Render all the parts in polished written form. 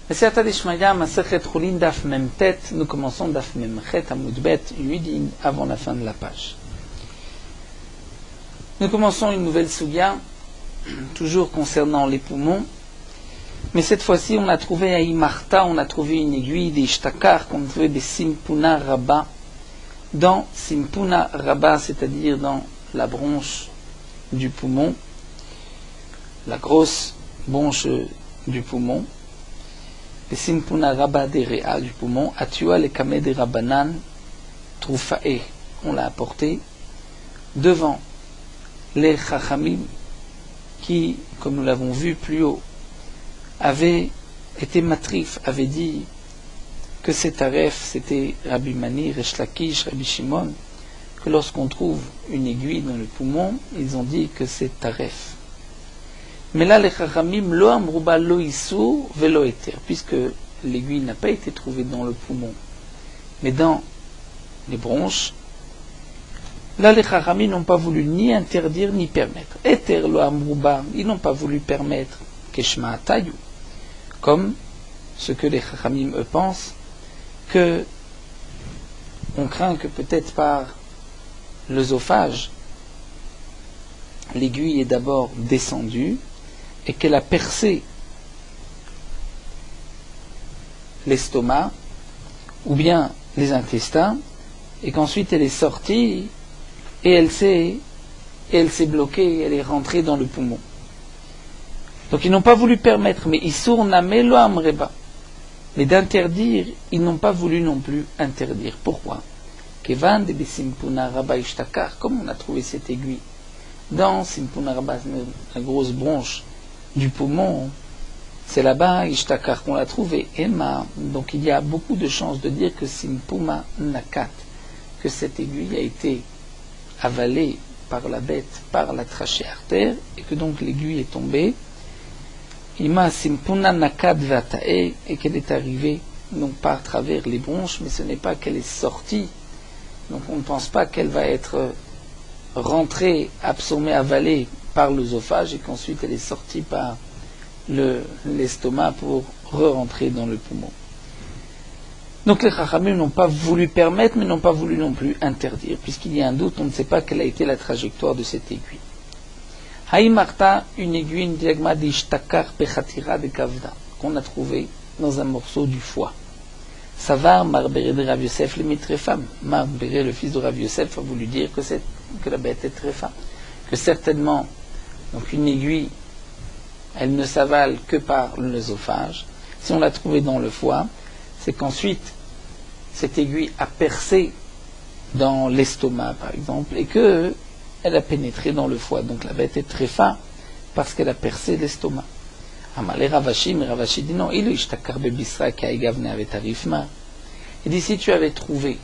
Mesiyata Deshmaya, Masechet Chulin, Daf Memtet, nous commençons Daf Memchet, Amudbet, 8 lignes avant la fin de la page. Nous commençons une nouvelle sugya, toujours concernant les poumons, mais cette fois-ci on a trouvé à Imarta, on a trouvé une aiguille des Ishtakar qu'on trouvait des Simpuna Rabba, dans Simpuna Rabba, c'est-à-dire dans la bronche du poumon, la grosse bronche du poumon, les Simpuna Rabba des Réa du poumon, Atua le Kame de Rabbanan, Troufae, on l'a apporté devant les Chachamim qui, comme nous l'avons vu plus haut, avaient été matrif, avaient dit que cet aref, c'était Rabbi Mani, Resh Lakish, Rabbi Shimon, que lorsqu'on trouve une aiguille dans le poumon, ils ont dit que c'est taref. Mais là, les Chachamim, lo amruba lo isur velo eter, puisque l'aiguille n'a pas été trouvée dans le poumon, mais dans les bronches. Là, les Chachamim n'ont pas voulu ni interdire ni permettre. Eter lo amruba, ils n'ont pas voulu permettre keshma atayu, comme ce que les Chachamim eux pensent, que on craint que peut-être par l'œsophage, l'aiguille est d'abord descendue et qu'elle a percé l'estomac ou bien les intestins et qu'ensuite elle est sortie et elle s'est bloquée, elle est rentrée dans le poumon. Donc ils n'ont pas voulu permettre, mais Isur Name lo amreba. Mais d'interdire, ils n'ont pas voulu non plus interdire. Pourquoi? Kevan de Simpuna Rabba Ishtakar, comme on a trouvé cette aiguille dans Simpuna Rabba, la grosse bronche du poumon, c'est là-bas Ishtakar qu'on l'a trouvé. Emma, donc il y a beaucoup de chances de dire que Simpuma Nakat, que cette aiguille a été avalée par la bête, par la trachée artère, et que donc l'aiguille est tombée. Ima Simpuna Nakat Vatae, et qu'elle est arrivée non pas à travers les bronches, mais ce n'est pas qu'elle est sortie. Donc on ne pense pas qu'elle va être rentrée, absorbée, avalée par l'œsophage et qu'ensuite elle est sortie par l'estomac pour re-rentrer dans le poumon. Donc les Chachamim n'ont pas voulu permettre, mais n'ont pas voulu non plus interdire, puisqu'il y a un doute, on ne sait pas quelle a été la trajectoire de cette aiguille. Haïmarta, une aiguille, une diagma d'Ishtakar Pechatira de Kavda, qu'on a trouvé dans un morceau du foie. Savar Marbéré de Rav Yosef, les Mitrefam. Marbéré, le fils de Rav Yosef, a voulu dire que la bête est très femme. Que certainement, donc une aiguille, elle ne s'avale que par l'œsophage. Si on l'a trouvée dans le foie, c'est qu'ensuite, cette aiguille a percé dans l'estomac, par exemple, et que elle a pénétré dans le foie. Donc la bête est très femme parce qu'elle a percé l'estomac. Amalé Ravashi, mais Ravashi dit non, il ishtakar bebisra kaigavne avec tarifma. Il dit si tu avais trouvé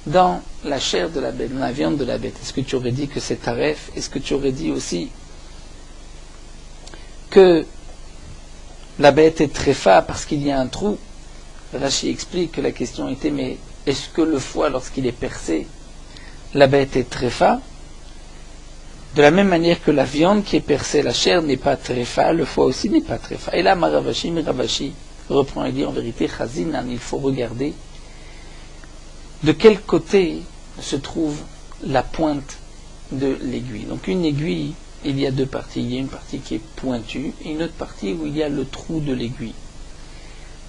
dans la chair de la bête, dans la viande de la bête, est-ce que tu aurais dit que c'est taref? Est-ce que tu aurais dit aussi que la bête est tréfa parce qu'il y a un trou? Rashi explique que la question était, mais est-ce que le foie, lorsqu'il est percé, la bête est tréfa? De la même manière que la viande qui est percée, la chair n'est pas tréfa, le foie aussi n'est pas tréfa. Et là, Ravashi reprend et dit en vérité, Chazinan, il faut regarder de quel côté se trouve la pointe de l'aiguille. Donc une aiguille, il y a deux parties. Il y a une partie qui est pointue et une autre partie où il y a le trou de l'aiguille.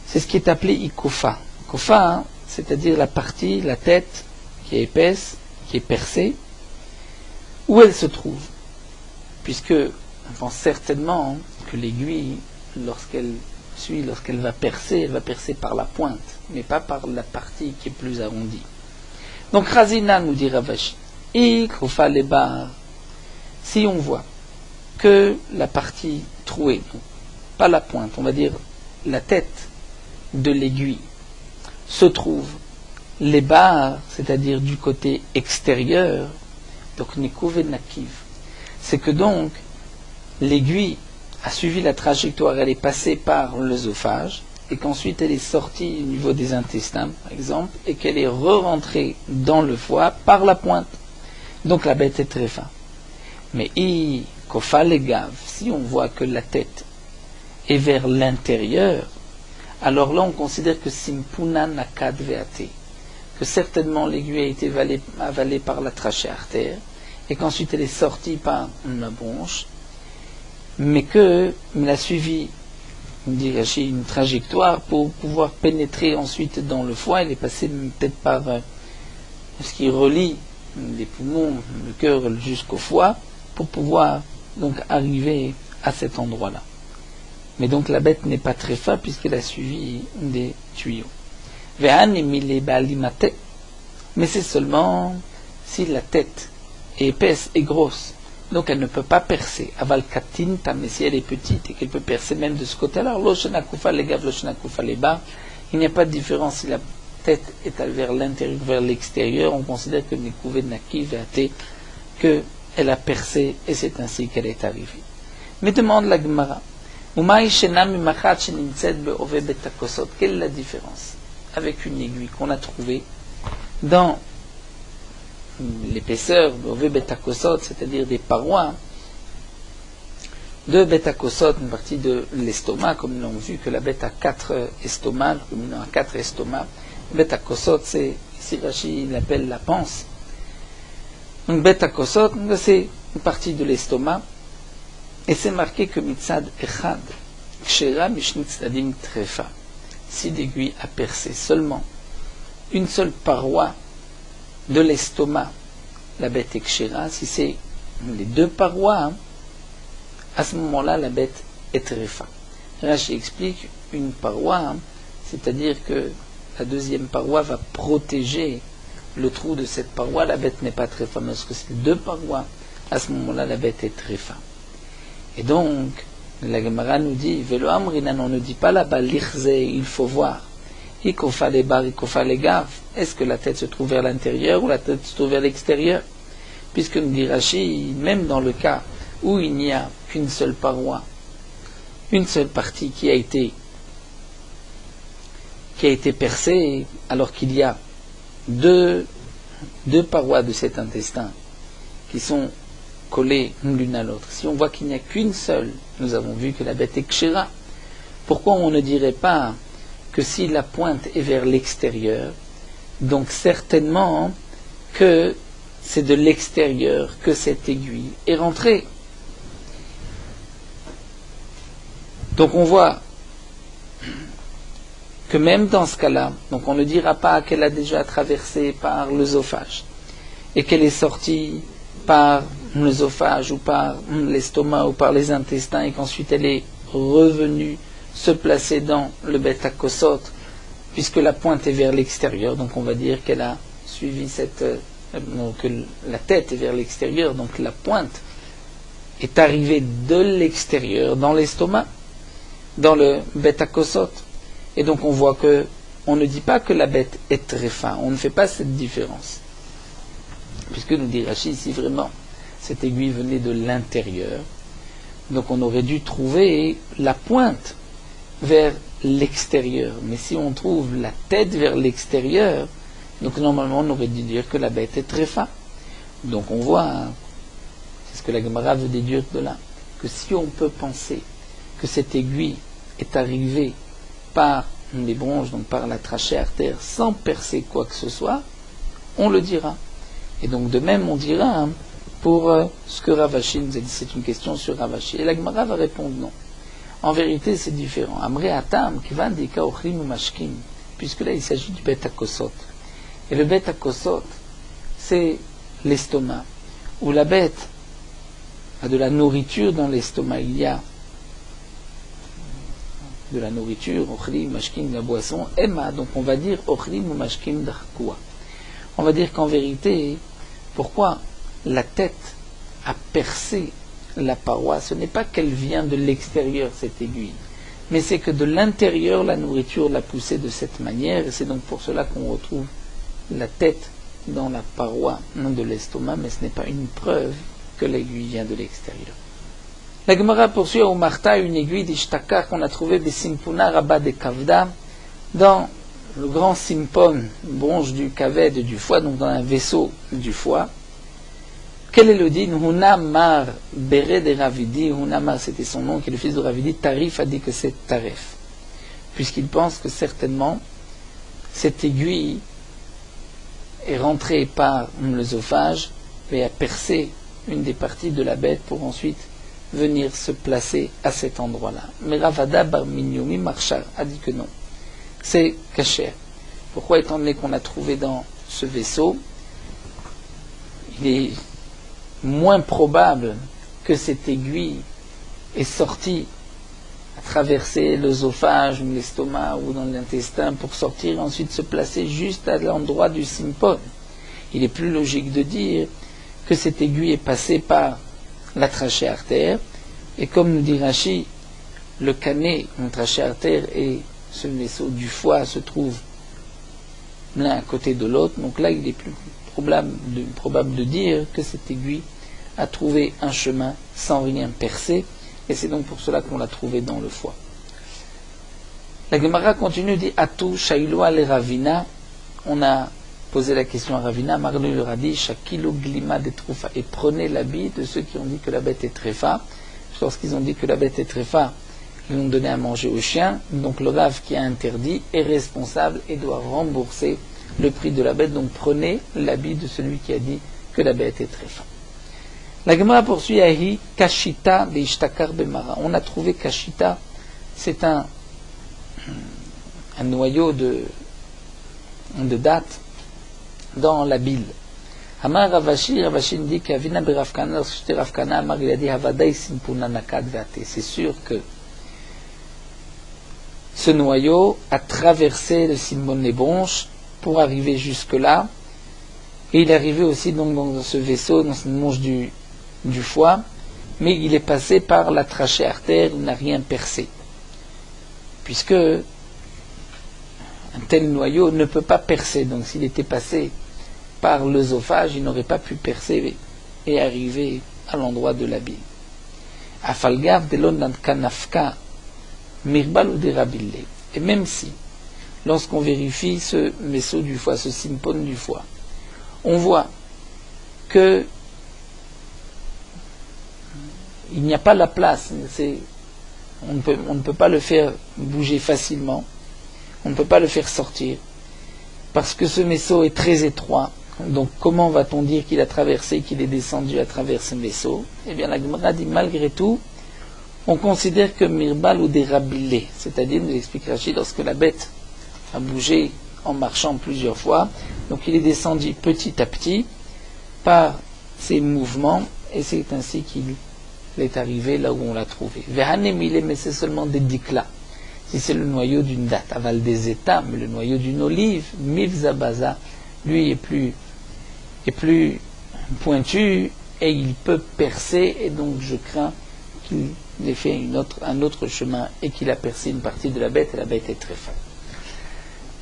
C'est ce qui est appelé ikofa. Ikofa, c'est-à-dire la partie, la tête qui est épaisse, qui est percée, où elle se trouve. Puisque on pense certainement que l'aiguille, lorsqu'elle va percer, elle va percer par la pointe, mais pas par la partie qui est plus arrondie. Donc Razina nous dit Ravashi, ikofa lebar, si on voit que la partie trouée, donc pas la pointe, on va dire la tête de l'aiguille, se trouve les barres, c'est-à-dire du côté extérieur, donc Nikuv et Nakiv, c'est que donc l'aiguille a suivi la trajectoire, elle est passée par l'œsophage, et qu'ensuite elle est sortie au niveau des intestins, par exemple, et qu'elle est re-rentrée dans le foie par la pointe. Donc la bête est très fin. Mais kofa les gaves, si on voit que la tête est vers l'intérieur, alors là on considère que simpuna nakad veate, que certainement l'aiguille a été avalée par la trachée artère, et qu'ensuite elle est sortie par la bronche, mais qu'elle a suivi une trajectoire pour pouvoir pénétrer ensuite dans le foie. Elle est passée peut-être par ce qui relie les poumons, le cœur jusqu'au foie, pour pouvoir donc arriver à cet endroit-là. Mais donc la bête n'est pas très fin puisqu'elle a suivi des tuyaux. Mais c'est seulement si la tête est épaisse et grosse, donc elle ne peut pas percer. Aval katinta, mais si elle est petite et qu'elle peut percer même de ce côté-là, alors l'oshenakufa les gav, l'oshenakufa les bas, il n'y a pas de différence si la tête est vers l'intérieur ou vers l'extérieur. On considère que Nekuve Naki Veate, qu'elle a percé et c'est ainsi qu'elle est arrivée. Mais demande la Gemara, quelle est la différence avec une aiguille qu'on a trouvée dans l'épaisseur de Ove Betakosot, c'est-à-dire des parois de Betakosot, une partie de l'estomac, comme nous l'avons vu que la bête a 4 estomacs, le ruminant a 4 estomacs. Betakosot, c'est, ici Rashi l'appelle la panse. Donc Betakosot, c'est une partie de l'estomac, et c'est marqué que Mitzad Echad, Kshera Mishnit Tzadim Trefa. Si l'aiguille a percé seulement une seule paroi de l'estomac, la bête est Kshera. Si c'est les 2 parois, à ce moment-là, la bête est Trefa. Rashi explique une paroi, c'est-à-dire que la deuxième paroi va protéger le trou de cette paroi. La bête n'est pas Trefa, mais parce que c'est 2 parois, à ce moment-là, la bête est Trefa. Et donc, la Gemara nous dit, Velo Amrinan, on ne dit pas là-bas, l'Ichze, il faut voir. Ikofa les bar, Ikofa les gav. Est-ce que la tête se trouve vers l'intérieur ou la tête se trouve vers l'extérieur? Puisque nous dit Rashi, même dans le cas où il n'y a qu'une seule paroi, une seule partie qui a été percée, alors qu'il y a deux parois de cet intestin qui sont collées l'une à l'autre. Si on voit qu'il n'y a qu'une seule, nous avons vu que la bête est kshira. Pourquoi on ne dirait pas que si la pointe est vers l'extérieur, donc certainement que c'est de l'extérieur que cette aiguille est rentrée. Donc on voit que même dans ce cas-là, donc on ne dira pas qu'elle a déjà traversé par l'œsophage et qu'elle est sortie par l'œsophage ou par l'estomac ou par les intestins et qu'ensuite elle est revenue se placer dans le bêta-kosot puisque la pointe est vers l'extérieur. Donc on va dire qu'elle a suivi que la tête est vers l'extérieur, donc la pointe est arrivée de l'extérieur dans l'estomac, dans le bêta-kosot. Et donc on voit que on ne dit pas que la bête est très fin, on ne fait pas cette différence. Puisque nous dit Rashi ici vraiment, cette aiguille venait de l'intérieur, donc on aurait dû trouver la pointe vers l'extérieur. Mais si on trouve la tête vers l'extérieur, donc normalement on aurait dû dire que la bête est très fin. Donc on voit, c'est ce que la Gemara veut déduire de là, que si on peut penser que cette aiguille est arrivée par les bronches, donc par la trachée artère, sans percer quoi que ce soit, on le dira. Et donc de même on dira pour ce que Rav Ashi nous a dit, c'est une question sur Rav Ashi. Et la Gemara va répondre non. En vérité c'est différent. Amre atam kivan dika ochrim ou mashkim, puisque là il s'agit du bêta-kosot. Et le bêta-kosot, c'est l'estomac, où la bête a de la nourriture dans l'estomac. Il y a de la nourriture, ochrim, mashkim, la boisson, emma, donc on va dire ochrim ou mashkim d'arkoua. On va dire qu'en vérité, pourquoi la tête a percé la paroi, ce n'est pas qu'elle vient de l'extérieur, cette aiguille, mais c'est que de l'intérieur, la nourriture l'a poussée de cette manière, et c'est donc pour cela qu'on retrouve la tête dans la paroi, non de l'estomac, mais ce n'est pas une preuve que l'aiguille vient de l'extérieur. La Gemara poursuit au Martha une aiguille d'Ishtakar qu'on a trouvée des Simpuna Rabba de Kavda dans le grand simpon, bronche du kaved du foie, donc dans un vaisseau du foie. Quel est le din? Hunamar Bere de Ravidi, Hunamar c'était son nom, qui est le fils de Ravidi, Tarif a dit que c'est Taref. puisqu'il pense que certainement cette aiguille est rentrée par l'œsophage et a percé une des parties de la bête pour ensuite venir se placer à cet endroit-là. Mais Ravada Bar Minyomi Marshar a dit que non. C'est caché. Pourquoi, étant donné qu'on a trouvé dans ce vaisseau, il est moins probable que cette aiguille est sortie à traverser l'œsophage ou l'estomac ou dans l'intestin pour sortir et ensuite se placer juste à l'endroit du simpon. Il est plus logique de dire que cette aiguille est passée par la trachée artère, et comme nous dit Rashi, le canet, une trachée artère et ce vaisseau du foie se trouvent l'un à côté de l'autre, donc là il est plus probable de dire que cette aiguille a trouvé un chemin sans rien percer, et c'est donc pour cela qu'on l'a trouvé dans le foie. La Gemara continue, dit Atou Shaïloa le Ravina. On a posé la question à Ravina, Marlu leur a dit Shakilo Glima de Troufa, et prenez l'habit de ceux qui ont dit que la bête est tréfa. Lorsqu'ils ont dit que la bête est tréfa, ils l'ont donné à manger aux chiens, donc le Rav qui a interdit est responsable et doit rembourser le prix de la bête, donc prenez l'habit de celui qui a dit que la bête est tréfa. La Gemara poursuit Ahi Kashita de Ishtakar Bemara. On a trouvé Kashita, c'est un noyau de date dans la bile. Amar Ravashi dit qu'Avina Berafkana, lorsque j'étais Rafkana, Amar il a dit Havadai Simpuna Nakad Veate. C'est sûr que ce noyau a traversé le Simon les bronches pour arriver jusque-là, et il est arrivé aussi donc dans ce vaisseau, dans cette manche du foie, mais il est passé par la trachée artère, il n'a rien percé. Puisque un tel noyau ne peut pas percer, donc s'il était passé par l'œsophage, il n'aurait pas pu percer et arriver à l'endroit de la bile. Afalgav de l'ondan kanafka mirbal ou derabille. Et même si, lorsqu'on vérifie ce vaisseau du foie, ce simpon du foie, on voit que il n'y a pas la place, on ne peut pas le faire bouger facilement, on ne peut pas le faire sortir, parce que ce vaisseau est très étroit. Donc comment va-t-on dire qu'il a traversé, qu'il est descendu à travers ce vaisseau? Eh bien la Gemara dit malgré tout, on considère que mirbal ou dérabillé, c'est-à-dire, nous explique Rachid, lorsque la bête a bougé en marchant plusieurs fois, donc il est descendu petit à petit par ses mouvements, et c'est ainsi qu'il est arrivé là où on l'a trouvé. Vehanemile, mais c'est seulement des dikla. Si c'est le noyau d'une date, aval des états, mais le noyau d'une olive, mivzabaza, lui est plus pointu et il peut percer, et donc je crains qu'il ait fait un autre chemin et qu'il a percé une partie de la bête, et la bête est très forte.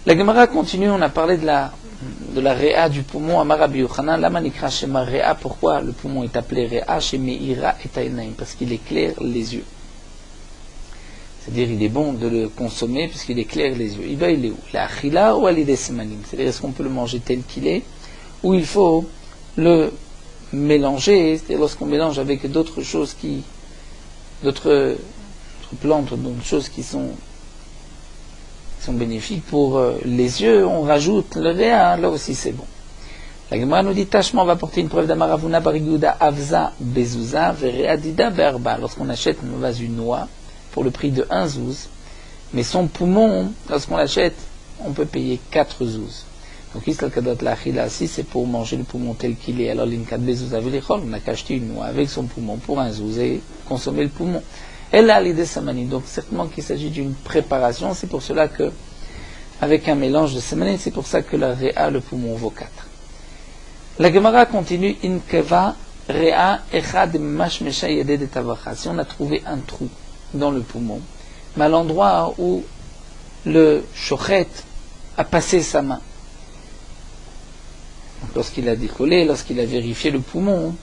La Gemara continue, on a parlé de la réa du poumon, Amar Rabbi Yochanan, Lama nikra shema réa, pourquoi le poumon est appelé réa, chez Meira et Taïnaïm, parce qu'il éclaire les yeux. C'est-à-dire, il est bon de le consommer puisqu'il éclaire les yeux. Il est où? La achila ou alidé semanim? C'est-à-dire, est-ce qu'on peut le manger tel qu'il est, ou il faut le mélanger, c'est-à-dire lorsqu'on mélange avec d'autres choses d'autres plantes, d'autres choses qui sont bénéfiques pour les yeux, on rajoute le réa, là aussi c'est bon. La Gemara nous dit, Tachma, on va porter une preuve d'Amaravuna Bariguda Avza Bezouza Verea Dida Berba. Lorsqu'on achète une noix pour le prix de 1 zouz, mais son poumon, lorsqu'on l'achète, on peut payer 4 zouz. Donc ici, c'est pour manger le poumon tel qu'il est. Alors l'inkat bezouza velichol, on n'a qu'à acheter une noix avec son poumon pour 1 zouz et consommer le poumon. Elle a l'idée samani, donc certainement qu'il s'agit d'une préparation, c'est pour cela que, avec un mélange de samani, c'est pour ça que la réa, le poumon, vaut 4. La Gemara continue, inkeva réa echad mashmesha yede de tavacha. Si on a trouvé un trou dans le poumon, mais à l'endroit où le shochet a passé sa main, donc lorsqu'il a décollé, lorsqu'il a vérifié le poumon,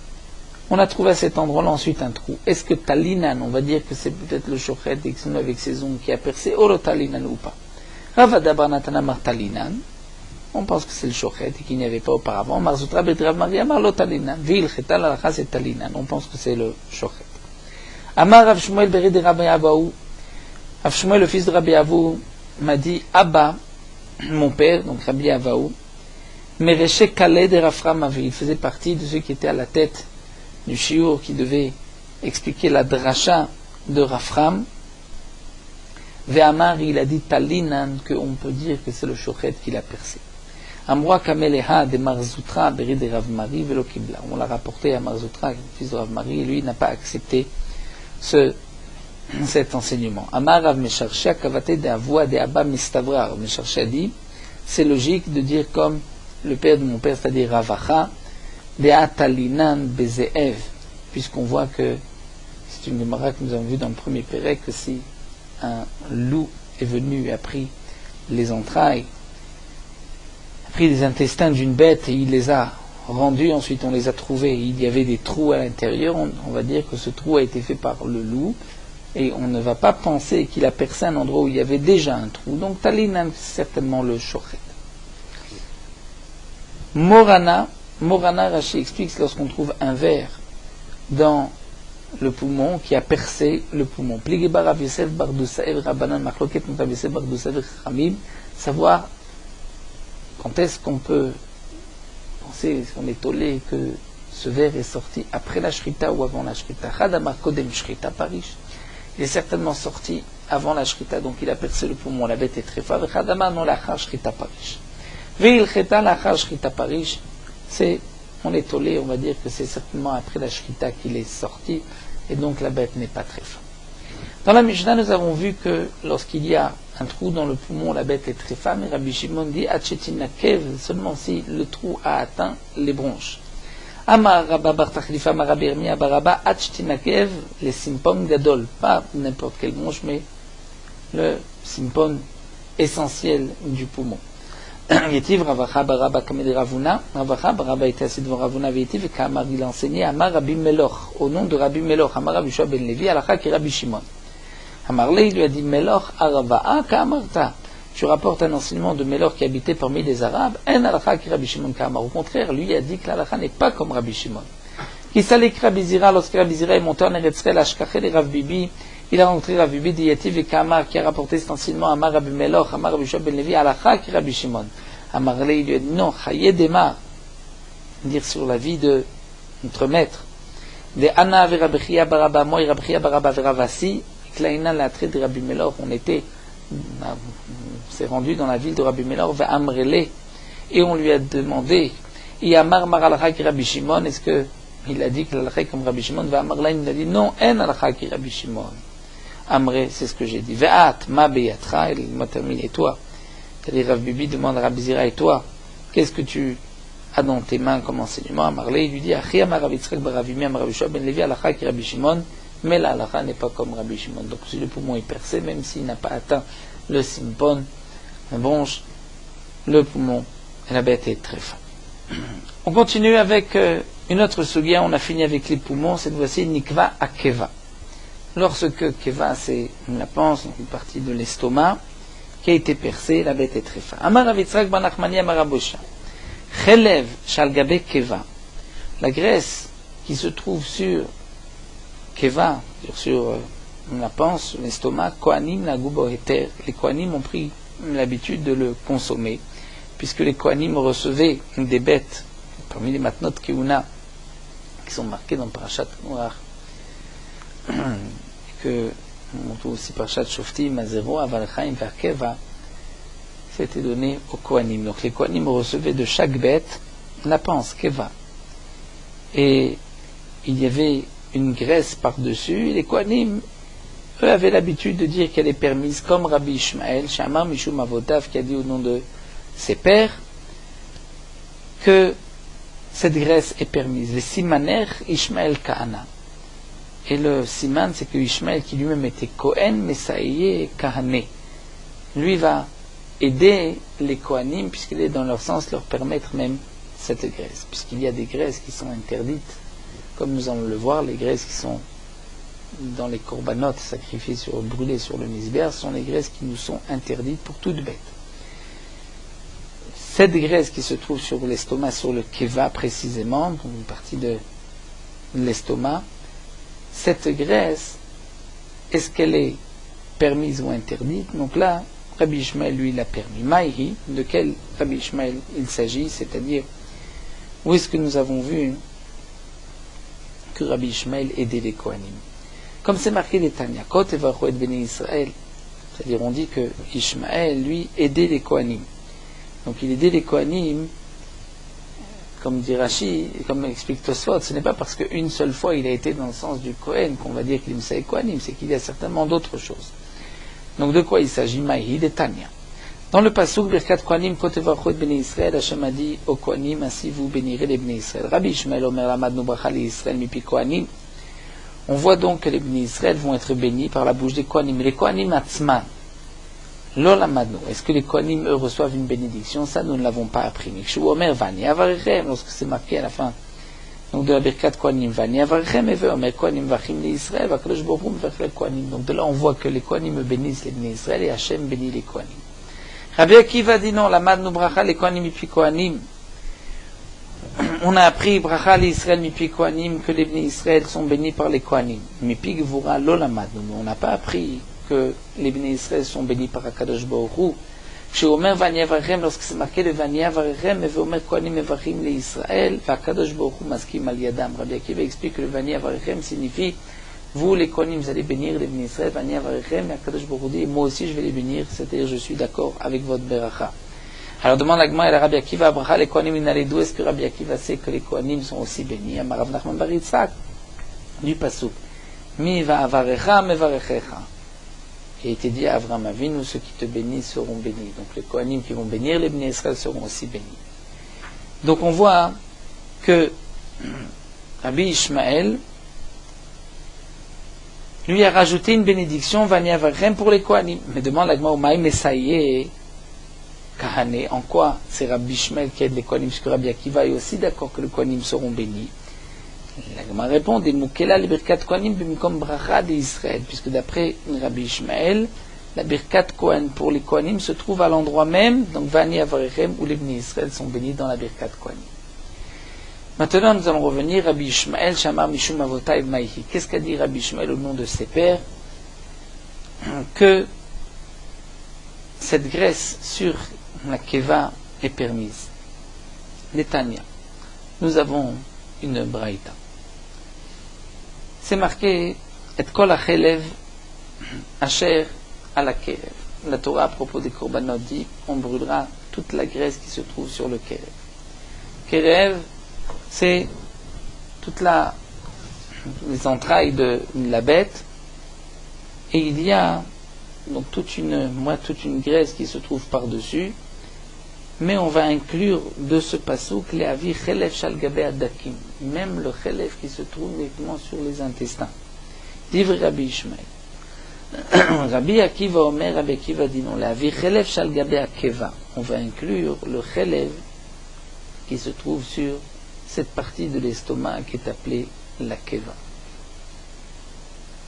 on a trouvé à cet endroit-là ensuite un trou. Est-ce que talinan, on va dire que c'est peut-être le shochet avec ses ongles qui a percé, oro talinan ou pas? Ravada barnatana mar talinan, on pense que c'est le shochet et qu'il n'y avait pas auparavant. Marzutra bedrav maria mar lo talinan, vil chetal alacha c'est talinan, on pense que c'est le shochet. Amar Rav Shmuel beri de Rabbi Abaou, Rav Shmuel le fils de Rabbi Abou m'a dit Abba, mon père, donc Rabbi Avaou, Mereche Kaled et Rafram Avi, il faisait partie de ceux qui étaient à la tête du shiur qui devait expliquer la dracha de Rafram. Ve'amar, il a dit Talinan, qu'on peut dire que c'est le shochet qui l'a percé. Amroa Kameleha de Marzoutra, Beri de Rav Mari, Velo Kibla. On l'a rapporté à Marzoutra, le fils de Rav Mari, et lui n'a pas accepté cet enseignement. Amar Rav Mesharsha, Kavate de Avoua de Abba Mistavra. Rav Mesharsha dit, c'est logique de dire comme le père de mon père, c'est-à-dire Ravacha, de Atalinan Bezeev, puisqu'on voit que c'est une Gemara que nous avons vue dans le premier Pérec, que si un loup est venu et a pris les entrailles, a pris les intestins d'une bête et il les a rendus, ensuite on les a trouvés, il y avait des trous à l'intérieur, on va dire que ce trou a été fait par le loup, et on ne va pas penser qu'il a percé un endroit où il y avait déjà un trou. Donc Talinan, c'est certainement le shochet. Morana, Rashi explique que lorsqu'on trouve un ver dans le poumon qui a percé le poumon. Savoir quand est-ce qu'on peut penser, qu'on est tollé que ce ver est sorti après la shrita ou avant la shrita. Il est certainement sorti avant la shrita, donc il a percé le poumon, la bête est très forte. C'est, on est tollé, on va dire que c'est certainement après la shrita qu'il est sorti, et donc la bête n'est pas très forte. Dans la Mishnah, nous avons vu que lorsqu'il y a un trou dans le poumon, la bête est très femme, et Rabbi Shimon dit Atchetinakev, seulement si le trou a atteint les bronches. Amar Rabba Bar Tachlifa, Amar Rabbi Yirmiyah Bar Abba, Atchetinakev, les simpon gadol, pas n'importe quelle bronche, mais le simpon essentiel du poumon. Yetiv Ravacha Baraba Kamedi Ravuna, Ravacha Baraba était assis devant Ravuna Veyetiv, et Kamar il a enseigné Amar Rabbi Meloch, au nom de Rabbi Meloch, Amar Rabbi Shua ben Levi, Alacha qui Rabbi Shimon. Amarle, il lui a dit Meloch Arava'a Kamarta. Tu rapportes un enseignement de Meloch qui habitait parmi les Arabes, En Alacha qui Rabbi Shimon Kamar. Au contraire, lui a dit que l'Alacha n'est pas comme Rabbi Shimon. Qui s'allait Rabbi Zira, lorsque Rabbi Zira est monté en Eretzrel, Ashkachel et Rav Bibi, il a rencontré Rav Bibi d'Yativ et Kamar qui a rapporté cet enseignement Amar Rabbi Meloch, Amar Rabbi Shua ben Levi, Alacha qui Rabbi Shimon. Amarle, il lui a dit non, Chayedema, dire sur la vie de notre maître. De Anna ve Rabbi Baraba, moi et Rabbi Baraba Veravasi, Klaina l'attrait de Rabbi Meloch, on s'est rendu dans la ville de Rabbi Meloch, ve Amrele, et on lui a demandé, et Amar Maralcha qui Rabbi Shimon, est-ce que il a dit que l'Alcha est comme Rabbi Shimon, ve Amarla, il a dit non, en Alcha qui Rabbi Shimon. Amre, c'est ce que j'ai dit. Ve'at, ma beyatra, il m'a terminé, et toi? C'est-à-dire, Rav Bibi demande à Rabbi Zira, et toi, qu'est-ce que tu as dans tes mains comme enseignement? Amarle, il lui dit, Achi Amar Rav Yitzchak bar Rav Yirmiyah Amar Rabbi Shua ben Levi, Alcha qui Rabbi Shimon, mais la halakha n'est pas comme Rabbi Shimon. Donc si le poumon est percé, même s'il n'a pas atteint le simpon, la bronche, le poumon et la bête est très fin. On continue avec une autre sugia, on a fini avec les poumons, cette fois-ci Nikva à Keva. Lorsque Keva, c'est la panse, donc une partie de l'estomac, qui a été percée, la bête est très fin. Amar Rav Yitzchak bar Nachmani Amar Rabbi Shua. Chelev shalgabe Keva. La graisse qui se trouve sur Keva, sur la panse, sur l'estomac, Kohanim la gubo heter. Les Kohanim ont pris l'habitude de le consommer, puisque les Kohanim recevaient des bêtes, parmi les matnot keuna, qui sont marquées dans Parashat Noach, que on trouve aussi Parashat Shoftim, Mazero, Avalchaim, Verkeva, c'était donné aux Kohanim. Donc les Kohanim recevaient de chaque bête la panse, Keva. Et il y avait une graisse par-dessus, et les Kohanim, eux, avaient l'habitude de dire qu'elle est permise, comme Rabbi Ishmael, Shamar Mishum Avotav, qui a dit au nom de ses pères, que cette graisse est permise. Le Simaner Ishmael Kahana. Et le Siman, c'est que Ishmael, qui lui-même était Kohen, Messaïe Kahané, lui va aider les Kohanim, puisqu'il est dans leur sens, leur permettre même cette graisse, puisqu'il y a des graisses qui sont interdites, comme nous allons le voir, les graisses qui sont dans les corbanotes sacrifiées brûlées sur le misbéar sont les graisses qui nous sont interdites pour toute bête. Cette graisse qui se trouve sur l'estomac, sur le keva précisément, donc une partie de l'estomac, cette graisse, est-ce qu'elle est permise ou interdite? Donc là, Rabbi Ishmael, lui, l'a permis. Maïhi, de quel Rabbi Ishmael il s'agit, c'est-à-dire, où est-ce que nous avons vu que Rabbi Ishmael aidait les Kohanim? Comme c'est marqué les Tanya, Kot evachu et Bnei Israël, c'est-à-dire on dit que Ishmael, lui, aidait les Kohanim. Donc il aidait les Kohanim, comme dit Rashi, comme explique Tosfot, ce n'est pas parce qu'une seule fois il a été dans le sens du Kohen qu'on va dire qu'il aime les Kohanim, c'est qu'il y a certainement d'autres choses. Donc de quoi il s'agit? Maïhi de Tanya. Dans le pasuk Birkat Kohanim Kotevachu et Bnei Israël, Hashem a dit aux Kohanim, ainsi vous bénirez les Bnei Israël. Rabbi Ishmael Omer Lamadnu Bracha li Israël mipi Kohanim. On voit donc que les Bnei Israël vont être bénis par la bouche des Kohanim. Les Kohanim Atzman, Lo Lamadnu. Est-ce que les Kohanim eux reçoivent une bénédiction? Ça nous ne l'avons pas appris. Mikshu Omer Vani Avarechem, lorsque c'est marqué à la fin. Donc de la Birkat Kohanim Vani Avarechem Eve Omer Kohanim Vachim li Israël Vakadosh Baruch Hu Mevach le Kohanim. Donc de là on voit que les Kohanim bénissent les Bnei Israël et Hachem bénit les Kohanim. Rabbi Akiva dit non, la Madnu Bracha les Kohanim mipi Kohanim. On a appris Bracha l'Israël mipi Kohanim que les Bnei Israël sont bénis par les Kohanim. Mipi Gvura lo la Madnu. On n'a pas appris que les Bnei Israël sont bénis par Akadosh Baruch Hu. Chez Omer Vani Avarichem, lorsque c'est marqué le Vani Avarichem, et Omer Kohanim Evachim le Israël, Akadosh Baruch Hu maskim al yadam. Rabbi Akiva explique que le Vani Avarichem signifie vous les Kohanim vous allez bénir les Bnei Israël, Vani Avarichem, et Akadosh Baruch Hu dit moi aussi je vais les bénir, c'est-à-dire je suis d'accord avec votre beracha. Alors demande la Gemara et la Rabbi Akiva, Bracha les Kohanim inalé, d'où est-ce que Rabbi Akiva sait que les Kohanim sont aussi bénis? Amar Rav Nachman bar Yitzhak du pasuk Mi va avarecha mevarechecha. Il a été dit à Avraham Avinu, ceux qui te bénissent seront bénis. Donc les Kohanim qui vont bénir les Bnei Israël seront aussi bénis. Donc on voit que Rabbi Ishmael lui a rajouté une bénédiction Vani Avarichem pour les Kohanim. Mais demande la Gemara Maï Messaïe Kahane, en quoi c'est Rabbi Ishmael qui aide les Kohanim, puisque Rabbi Akiva est aussi d'accord que les Kohanim seront bénis? La Gemara répond, Mukela le Birkat Kohanim b'mikom bracha d'Israël, puisque d'après Rabbi Ishmael, la Birkat Kohen pour les Kohanim se trouve à l'endroit même, donc Vani Avarichem, où les Bnei Israël sont bénis dans la Birkat Kohanim. Maintenant, nous allons revenir à Rabbi Ishmael, Shamar Mishum Avotai Maïhi. Qu'est-ce qu'a dit Rabbi Ishmael au nom de ses pères? Que cette graisse sur la Keva est permise. Netanya. Nous avons une braïta. C'est marqué et kol achelev asher ala kerev. La Torah à propos des korbanot dit on brûlera toute la graisse qui se trouve sur le kerev. Kerev, c'est toute les entrailles de la bête, et il y a donc toute une graisse qui se trouve par-dessus, mais on va inclure de ce passouk les avi chelef shalgabe adakim, même le chelef qui se trouve uniquement sur les intestins. Livre Rabbi Ishmael. Rabbi Akiva Omer, Rabbi Akiva dit non, les avi chelef shalgabe akeva, on va inclure le chelef qui se trouve sur cette partie de l'estomac qui est appelée la keva.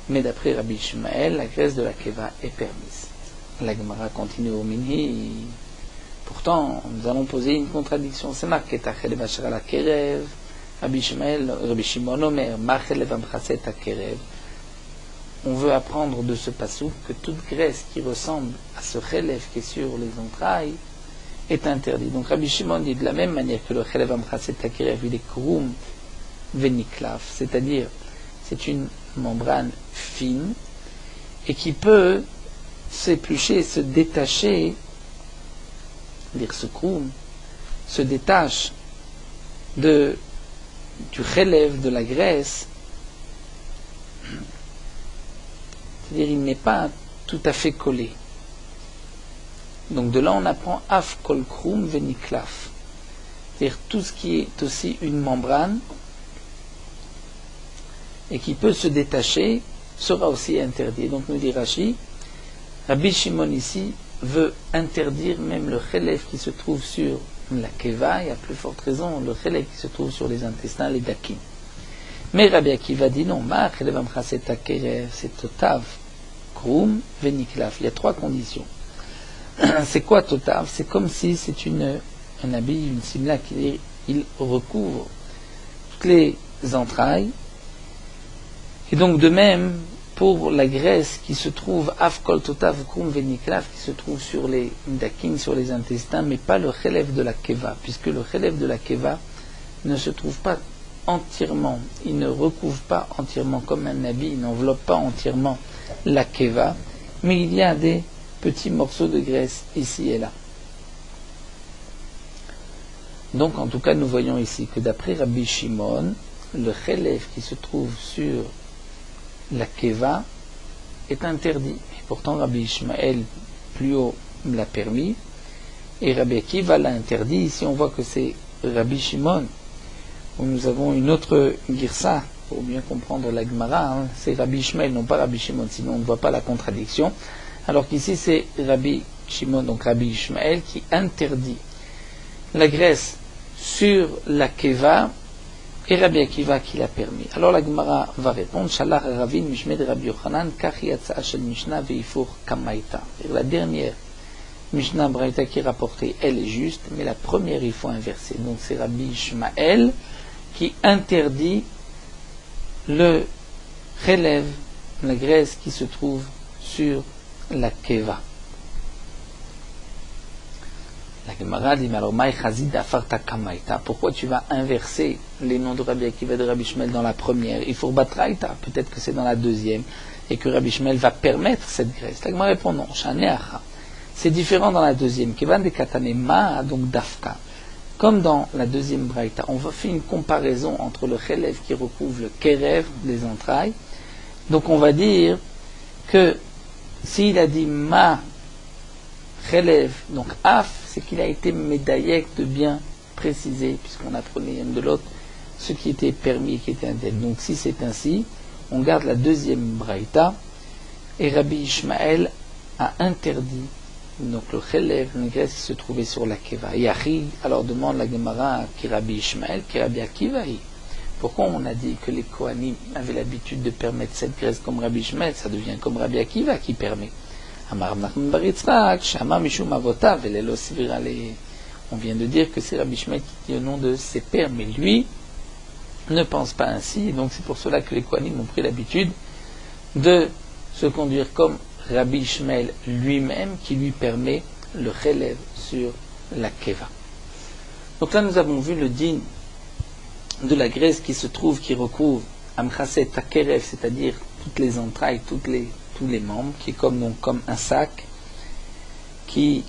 Mais d'après Rabbi Ishmael, la graisse de la keva est permise. La Gemara continue au Minhi. Pourtant, nous allons poser une contradiction. C'est marqué Tachelev Asher ala Kerev. Rabbi Shimon Omer, Machelev Amchaset Kerev. On veut apprendre de ce passouk que toute graisse qui ressemble à ce chelev qui est sur les entrailles est interdite. Donc Rabbi Shimon dit de la même manière que le Chelev Amchaset Kerev, il est Krum Veniklaf, c'est-à-dire c'est une membrane fine et qui peut s'éplucher, se détacher, dire ce Krum se détache du chelev, de la graisse, c'est-à-dire il n'est pas tout à fait collé. Donc de là on apprend Af kol Krum Veniklaf, c'est-à-dire tout ce qui est aussi une membrane et qui peut se détacher sera aussi interdit. Donc nous dit Rashi, Rabbi Shimon ici veut interdire même le chelev qui se trouve sur la keva, et à plus forte raison le chelev qui se trouve sur les intestins, les dakim. Mais Rabbi Akiva dit non, ma chelev amchaset kerev, c'est totav, krum, veniklaf. Il y a trois conditions. C'est quoi totav? C'est comme si c'est un habit, une simla il recouvre toutes les entrailles. Et donc de même, pour la graisse qui se trouve Afkol Totav Krum Veniklav, qui se trouve sur les dakim, sur les intestins, mais pas le relève de la keva, puisque le relève de la keva ne se trouve pas entièrement, il ne recouvre pas entièrement comme un habit, il n'enveloppe pas entièrement la keva, mais il y a des petits morceaux de graisse ici et là. Donc en tout cas nous voyons ici que d'après Rabbi Shimon, le relève qui se trouve sur la keva est interdit. Et pourtant Rabbi Ishmael plus haut l'a permis et Rabbi Akiva l'a interdit. Ici on voit que c'est Rabbi Shimon où nous avons une autre girsa pour bien comprendre la Gemara, hein. C'est Rabbi Ishmael, non pas Rabbi Shimon, sinon on ne voit pas la contradiction. Alors qu'ici c'est Rabbi Shimon, donc Rabbi Ishmael, qui interdit la graisse sur la keva et Rabbi Akiva qui l'a permis. Alors la Gemara va répondre, Shalach Ravin Mishmed Rabbi Yochanan Kachi Yatsa Shel Mishnah Veifur Kamaita. La dernière Mishnah Braïta qui est rapportée, elle est juste, mais la première il faut inverser. Donc c'est Rabbi Ishmael qui interdit le relève, la graisse qui se trouve sur la keva. La Gemara dit, mais alors, pourquoi tu vas inverser les noms de Rabbi Akiva et de Rabbi Ishmael dans la première? Il faut batraïta, peut-être que c'est dans la deuxième, et que Rabbi Ishmael va permettre cette graisse. La Gemara répond non, c'est différent dans la deuxième. Kevan de katanema, donc dafka. Comme dans la deuxième braïta, on va faire une comparaison entre le relève qui recouvre le kerev, les entrailles. Donc on va dire que s'il a dit ma relève, donc af, c'est qu'il a été médaillé de bien préciser, puisqu'on apprenait l'un de l'autre ce qui était permis et qui était interdit. Donc si c'est ainsi, on garde la deuxième braïta, et Rabbi Ishmael a interdit donc le relève, la graisse qui se trouvait sur la keva. Yahi, alors demande la Gemara qui Rabbi Ishmael, qui Rabbi Akiva. Pourquoi on a dit que les Kohanim avaient l'habitude de permettre cette graisse comme Rabbi Ishmael? Ça devient comme Rabbi Akiva qui permet. On vient de dire que c'est Rabbi Ishmael qui dit au nom de ses pères, mais lui ne pense pas ainsi, et donc c'est pour cela que les Kohanim ont pris l'habitude de se conduire comme Rabbi Ishmael lui-même, qui lui permet le relève sur la keva. Donc là nous avons vu le din de la graisse qui se trouve, qui recouvre Amchaset Takerev, c'est-à-dire toutes les entrailles, tous les membres, qui est comme un sac qui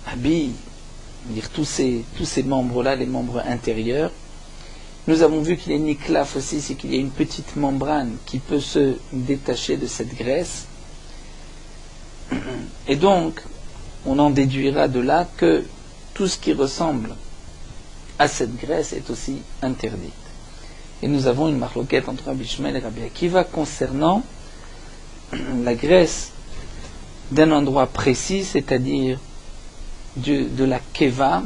habille dire, tous ces membres-là, les membres intérieurs. Nous avons vu qu'il y a une niklaf aussi, c'est qu'il y a une petite membrane qui peut se détacher de cette graisse. Et donc, on en déduira de là que tout ce qui ressemble à cette graisse est aussi interdit. Et nous avons une marloquette entre Rabbi Ishmael et Rabbi Akiva concernant la graisse d'un endroit précis, c'est-à-dire de la keva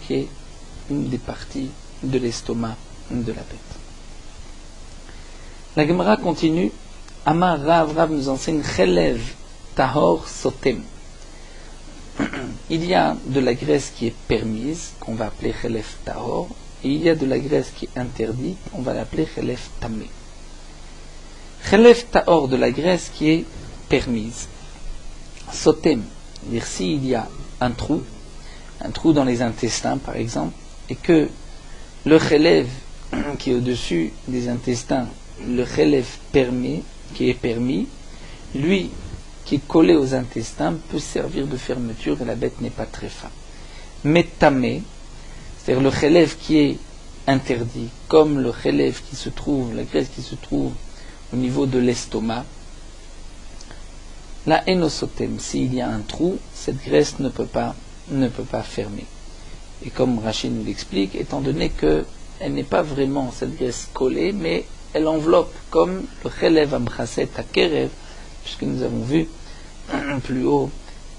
qui est une des parties de l'estomac de la bête. La Gemara continue. Amar Rav nous enseigne Chelev Tahor Sotem. Il y a de la graisse qui est permise, qu'on va appeler Chelev Tahor, et il y a de la graisse qui est interdite, on va l'appeler Chelev Tamé. Chelev Tahor, de la graisse qui est permise. Sotem, c'est-à-dire s'il y a un trou dans les intestins par exemple, et que le relève qui est au-dessus des intestins, le relève qui est permis, lui qui est collé aux intestins peut servir de fermeture et la bête n'est pas très fin. Mais tamé, c'est-à-dire le relève qui est interdit, comme le relève qui se trouve, la graisse qui se trouve au niveau de l'estomac, la enosotem, s'il y a un trou, cette graisse ne peut pas fermer. Et comme Rachid nous l'explique, étant donné qu'elle n'est pas vraiment cette graisse collée, mais elle enveloppe comme le relève amchaset takerev, puisque nous avons vu plus haut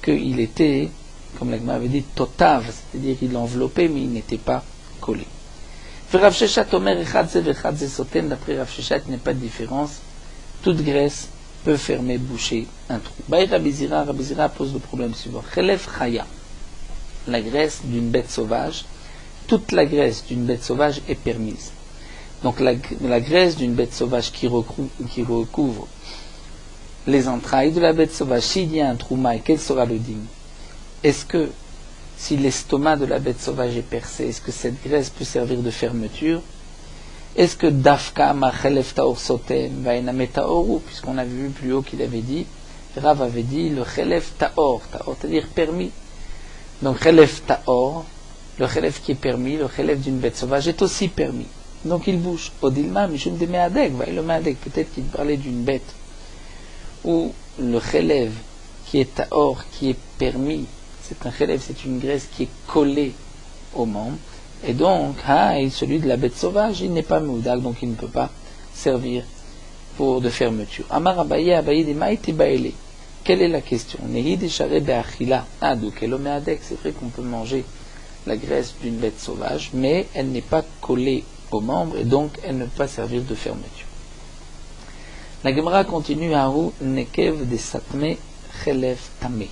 qu'il était, comme la Gemara avait dit, totav, c'est-à-dire qu'il l'enveloppait, mais il n'était pas collé. Rav Sheshat omer echadze vechadze sotem, d'après Rav Sheshat, il n'y a pas de différence, toute graisse peut fermer, boucher un trou. Rabbi Zira pose le problème suivant. Chelev chaya, la graisse d'une bête sauvage, toute la graisse d'une bête sauvage est permise. Donc la graisse d'une bête sauvage qui recouvre les entrailles de la bête sauvage, s'il y a un trouma, quel sera le digne? Est-ce que si l'estomac de la bête sauvage est percé, est-ce que cette graisse peut servir de fermeture? Est-ce que Dafka Machelef Taor Sotem Vainame Taoru, puisqu'on avait vu plus haut qu'il avait dit, Rav avait dit le Chelef Taor, Taor, c'est-à-dire permis. Donc Chelef Taor, le Chelef qui est permis, le Chelef d'une bête sauvage est aussi permis. Donc il bouge. Odilma Mishum de Meadek, le Meadek, peut-être qu'il parlait d'une bête où le Chelef qui est Taor, qui est permis, c'est un Chelef, c'est une graisse qui est collée au membre. Et donc, celui de la bête sauvage, il n'est pas moudak, donc il ne peut pas servir de fermeture. Amar Abaye, Abaye de Maïti Baele. Quelle est la question? Nehi Deshare Beachila. Donc c'est vrai qu'on peut manger la graisse d'une bête sauvage, mais elle n'est pas collée aux membres et donc elle ne peut pas servir de fermeture. La Gemara continue Haru Nekev de Satme Chelef Tame.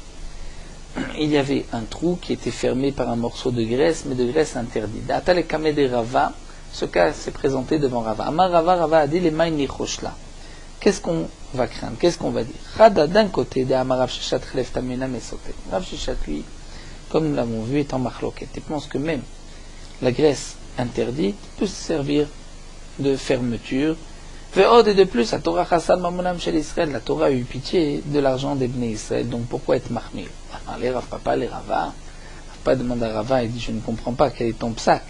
Il y avait un trou qui était fermé par un morceau de graisse, mais de graisse interdite. Atale Kame de Rava, ce cas s'est présenté devant Rava. Amar Rava a dit les mains nichoshla. Qu'est-ce qu'on va craindre? Qu'est-ce qu'on va dire? Chada d'un côté de Amar Rav Shishat Chelef Tamena Mesote. Rav Shishat, lui, comme nous l'avons vu, est en marloquette. Il pense que même la graisse interdite peut servir de fermeture. Et de plus, la Torah Chassan Mamonam chez l'Israël, la Torah a eu pitié de l'argent des Bnei Israël. Donc pourquoi être marmir? Les Rav Papa, les Rava, Papa demande à Rava, il dit je ne comprends pas, quel est ton psaque?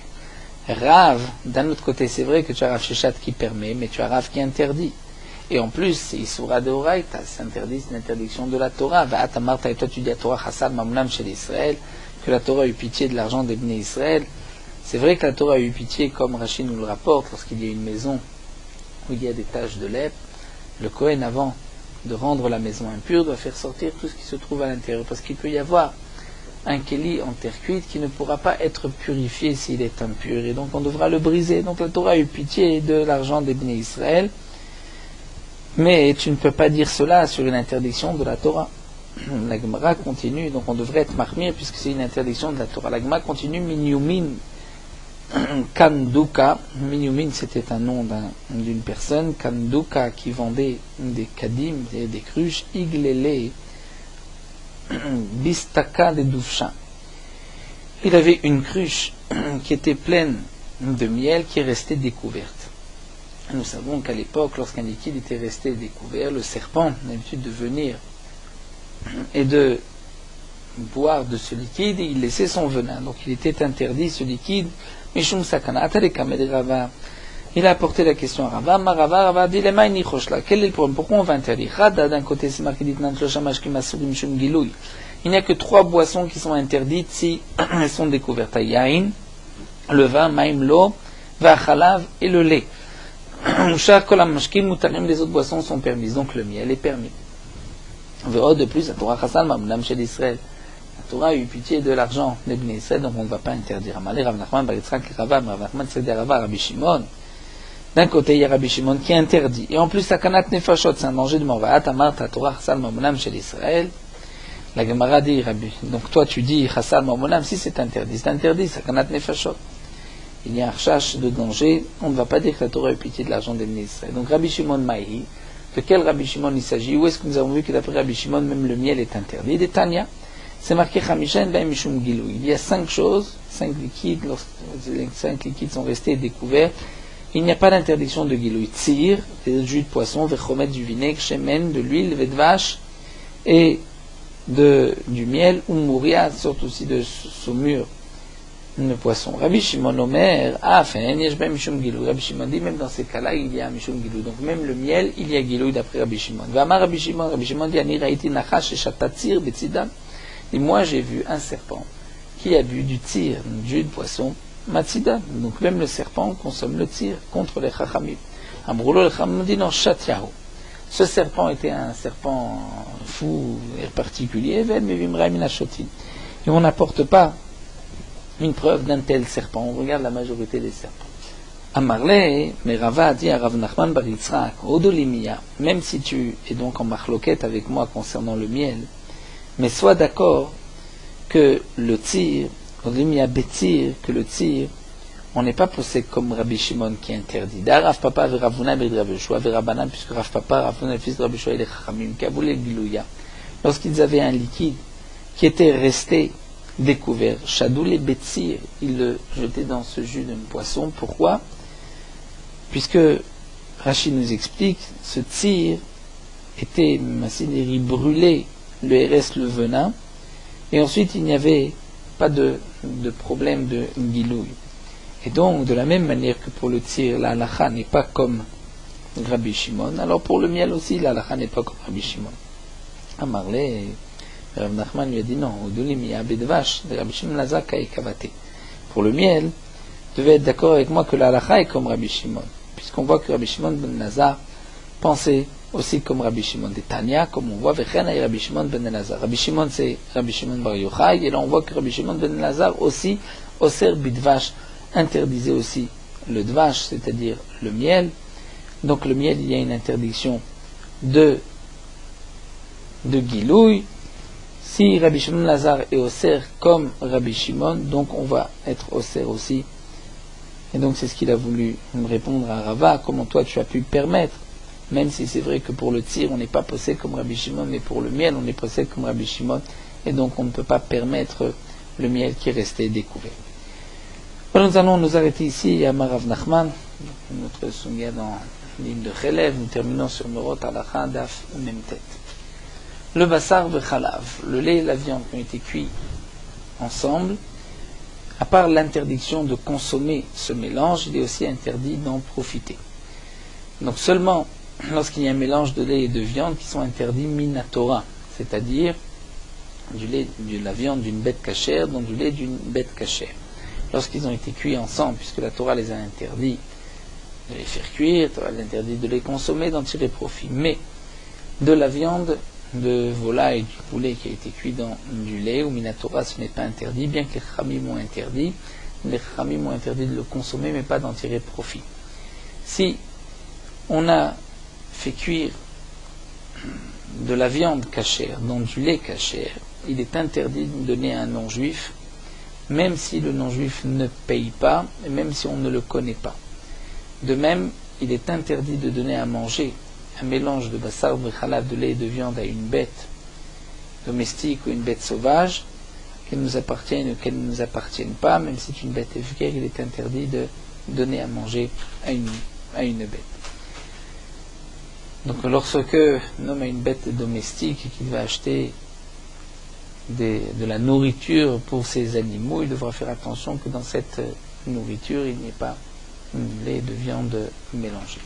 Rav, d'un autre côté, c'est vrai que tu as Rav Shechat qui permet, mais tu as Rav qui interdit. Et en plus, c'est Isura de Horaïta, c'est interdit, c'est une interdiction de la Torah. Va Atamarta, et toi tu dis à Torah Chassan Mamonam chez l'Israël, que la Torah a eu pitié de l'argent des Bnei Israël. C'est vrai que la Torah a eu pitié, comme Rachid nous le rapporte, lorsqu'il y a une maison où il y a des taches de lèpre, le Kohen, avant de rendre la maison impure, doit faire sortir tout ce qui se trouve à l'intérieur, parce qu'il peut y avoir un kéli en terre cuite qui ne pourra pas être purifié s'il est impur, et donc on devra le briser. Donc la Torah a eu pitié de l'argent des Bnei Israël, mais tu ne peux pas dire cela sur une interdiction de la Torah. La Gemara continue, donc on devrait être marmir puisque c'est une interdiction de la Torah. La Gemara continue, Minyumin Kanduka. Minyumin, c'était un nom d'une personne. Kanduka qui vendait des kadim, des cruches. Iglele Bistaka de Doufchin. Il avait une cruche qui était pleine de miel qui est restée découverte. Nous savons qu'à l'époque, lorsqu'un liquide était resté découvert, le serpent a l'habitude de venir et de boire de ce liquide et il laissait son venin. Donc il était interdit ce liquide. Mishum sakana atalekamel Rava. Il a apporté la question à Rava. Rava dit les mains nichoshla. Quel est le problème? Pourquoi on va interdire? Rada d'un côté c'est marqué dit mashkim giloui. Il n'y a que 3 boissons qui sont interdites si elles sont découvertes. Yain, le vin, maim l'eau, vachalav et le lait. Les autres boissons sont permises, donc le miel est permis. De plus, la Torah Chassan Mamonam chez l'Israël. La Torah a eu pitié de l'argent des Bnei Israël, donc on ne va pas interdire. Amalé Rav Nachman Bar Yitzchak Rava, Rav Nachman Tzedek Rava, Rabbi Shimon. D'un côté, il y a Rabbi Shimon qui interdit. Et en plus, la kanat nefashot, c'est un danger de mort. Va'at amar ta Torah Chassan Mamonam chez l'Israël. La Gemara dit, Rabbi. Donc toi, tu dis Chassan Mamonam, si c'est interdit, c'est kanat nefashot. Il y a un recherche de danger, on ne va pas dire que la Torah a eu pitié de l'argent des Bnei Israël. Donc Rabbi Shimon Maïhi, de quel Rabbi Shimon il s'agit? Où est-ce que nous avons vu que d'après Rabbi Shimon, même le miel est interdit? Des Tanya, c'est marqué Chamishen Ben Mishum Gilou. Il y a 5 choses, 5 liquides, lorsque les 5 liquides sont restés découverts, il n'y a pas d'interdiction de Gilou. Tzir, des jus de poisson, Vechomet du vinaigre, Shemen, de l'huile, de vache, et du miel, ou Mouria, sorte aussi de saumure. Le poisson. Rabbi Shimon Omer, Rabbi Shimon dit, même dans ces cas-là, il y a Mishum Gilou. Donc même le miel, il y a Gilou d'après Rabbi Shimon. Rabbi Shimon dit, Ani Raiti Nachash et Shatatzir Betzidam. Et moi, j'ai vu un serpent qui a bu du tir, du jus de poisson, Matzidam. Donc même le serpent consomme le tir contre les Chachamim. Amroulo le Chachamim dit, non, Shatyahu. Ce serpent était un serpent fou et particulier, et on n'apporte pas une preuve d'un tel serpent. On regarde la majorité des serpents. Amarle, mais Rava a dit à Rav Nachman Bar Yitzchak, Odolimia, même si tu es donc en marloquette avec moi concernant le miel, mais sois d'accord que le tir, Odolimia Betir, que le tir, on n'est pas posé comme Rabbi Shimon qui interdit. Da Rav Papa ve Ravuna be Rav Yoshua ve Rabbanan, puisque Rav Papa, Ravuna, le fils de Rabbi Yoshua, et les Chachamim, Kaboul Gilouya, lorsqu'ils avaient un liquide qui était resté découvert, Shadou les Betsir, ils le jetaient dans ce jus d'un poisson. Pourquoi? Puisque Rachid nous explique, ce tir était Massideri brûlé, le RS, le venin, et ensuite il n'y avait pas de problème de Gilouy. Et donc, de la même manière que pour le tir, la halacha n'est pas comme Rabbi Shimon, alors pour le miel aussi, la halacha n'est pas comme Rabbi Shimon. Amarle, Rav Nachman lui a dit non, Rabbi Shimon Lazar kavate. Pour le miel, devait être d'accord avec moi que la halacha est comme Rabbi Shimon, puisqu'on voit que Rabbi Shimon ben Lazar pensait aussi comme Rabbi Shimon de Tanya, comme on voit, Rabbi Shimon ben Lazar. Rabbi Shimon c'est Rabbi Shimon bar Yochai, et là on voit que Rabbi Shimon ben Lazar aussi, Oser bidvash, interdisait aussi le dvash, c'est-à-dire le miel. Donc le miel, il y a une interdiction de Gilouy. Si Rabbi Shimon Lazar est Oser comme Rabbi Shimon, donc on va être Oser aussi. Et donc c'est ce qu'il a voulu me répondre à Rava, comment toi tu as pu permettre, même si c'est vrai que pour le tir on n'est pas posé comme Rabbi Shimon, mais pour le miel on est posé comme Rabbi Shimon, et donc on ne peut pas permettre le miel qui est resté découvert. Alors nous allons nous arrêter ici à Rav Nachman, notre sunga dans l'île de Chelev. Nous terminons sur Merot Halacha Daf Memtet. Le basar vechalav, le lait et la viande qui ont été cuits ensemble, à part l'interdiction de consommer ce mélange, il est aussi interdit d'en profiter. Donc seulement lorsqu'il y a un mélange de lait et de viande qui sont interdits minatora, c'est-à-dire du lait, de la viande d'une bête cachère, donc du lait d'une bête cachère. Lorsqu'ils ont été cuits ensemble, puisque la Torah les a interdits de les faire cuire, la Torah les a interdits de les consommer, d'en tirer profit. Mais de la viande de volaille et du poulet qui a été cuit dans du lait ou minatora, ce n'est pas interdit, bien que les Chachamim ont interdit. Les Chachamim ont interdit de le consommer, mais pas d'en tirer profit. Si on a fait cuire de la viande cachère dans du lait cachère, il est interdit de donner à un non-juif, même si le non-juif ne paye pas, et même si on ne le connaît pas. De même, il est interdit de donner à manger un mélange de bassar vechalav, de lait et de viande, à une bête domestique ou une bête sauvage, qu'elle nous appartienne ou qu'elle ne nous appartienne pas, même si c'est une bête vulgaire, il est interdit de donner à manger à une bête. Donc lorsque un homme a une bête domestique et qu'il va acheter de la nourriture pour ses animaux, il devra faire attention que dans cette nourriture, il n'y ait pas de lait et de viande mélangés.